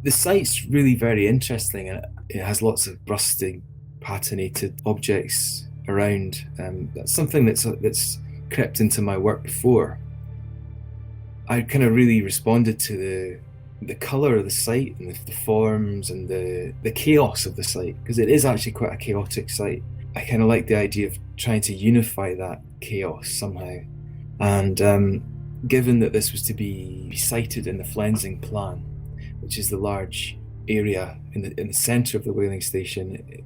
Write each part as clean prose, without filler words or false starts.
The site's really very interesting, and it has lots of rusty, patinated objects around. That's something that's crept into my work before. I kind of really responded to the color of the site and the forms and the chaos of the site, because it is actually quite a chaotic site. I kind of like the idea of trying to unify that chaos somehow. And given that this was to be sited in the Flensing Plan, which is the large area in the centre of the whaling station,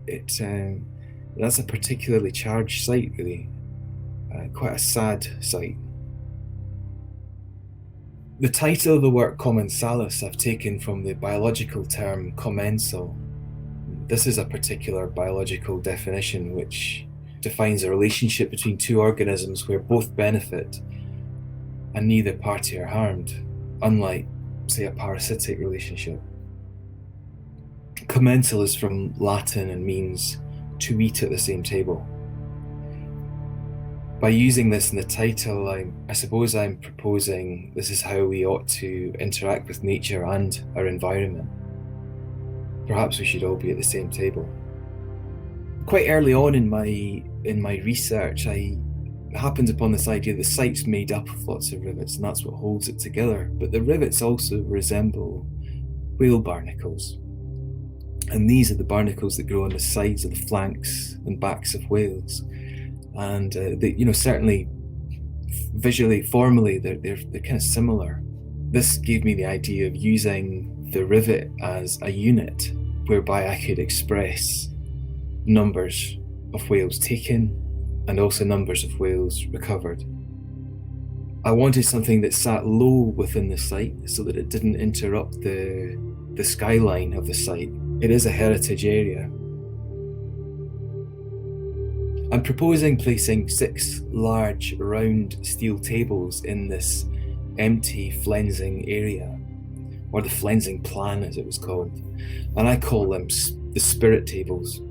that's a particularly charged site, really. Quite a sad site. The title of the work, Commensalis, I've taken from the biological term commensal. This is a particular biological definition which defines a relationship between two organisms where both benefit and neither party are harmed, unlike, say, a parasitic relationship. Commensal is from Latin and means to eat at the same table. By using this in the title, I suppose I'm proposing this is how we ought to interact with nature and our environment. Perhaps we should all be at the same table. Quite early on in my research, I happened upon this idea that the site's made up of lots of rivets, and that's what holds it together. But the rivets also resemble whale barnacles. And these are the barnacles that grow on the sides of the flanks and backs of whales. And certainly visually, formally, they're kind of similar. This gave me the idea of using the rivet as a unit whereby I could express numbers of whales taken and also numbers of whales recovered. I wanted something that sat low within the site so that it didn't interrupt the skyline of the site. It is a heritage area. I'm proposing placing 6 large round steel tables in this empty Flensing area, or the Flensing Plan as it was called, and I call them the spirit tables.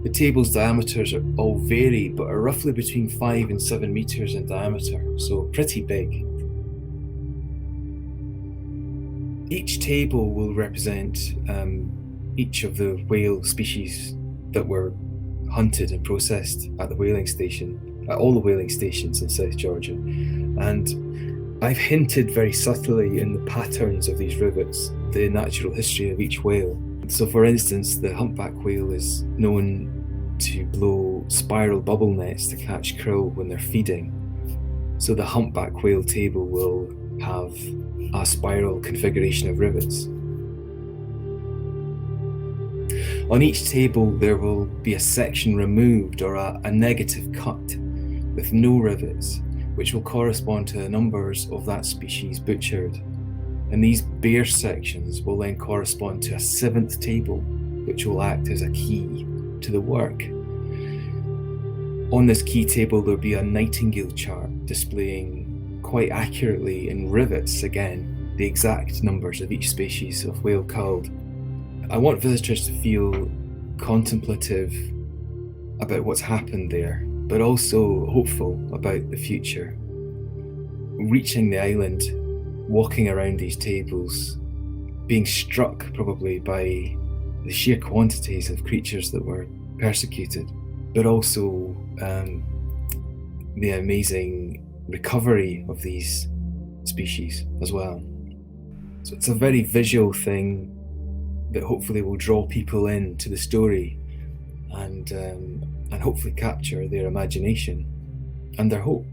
The tables' diameters are all vary, but are roughly between 5 and 7 meters in diameter, so pretty big. Each table will represent each of the whale species that were hunted and processed at the whaling station, at all the whaling stations in South Georgia. And I've hinted very subtly in the patterns of these rivets the natural history of each whale. So for instance, the humpback whale is known to blow spiral bubble nets to catch krill when they're feeding. So the humpback whale table will have a spiral configuration of rivets. On each table, there will be a section removed or a negative cut with no rivets, which will correspond to the numbers of that species butchered. And these bare sections will then correspond to a 7th table, which will act as a key to the work. On this key table, there'll be a nightingale chart displaying quite accurately in rivets again the exact numbers of each species of whale culled. I want visitors to feel contemplative about what's happened there, but also hopeful about the future. Reaching the island, walking around these tables, being struck probably by the sheer quantities of creatures that were persecuted, but also the amazing recovery of these species as well. So it's a very visual thing that hopefully will draw people into the story and hopefully capture their imagination and their hope.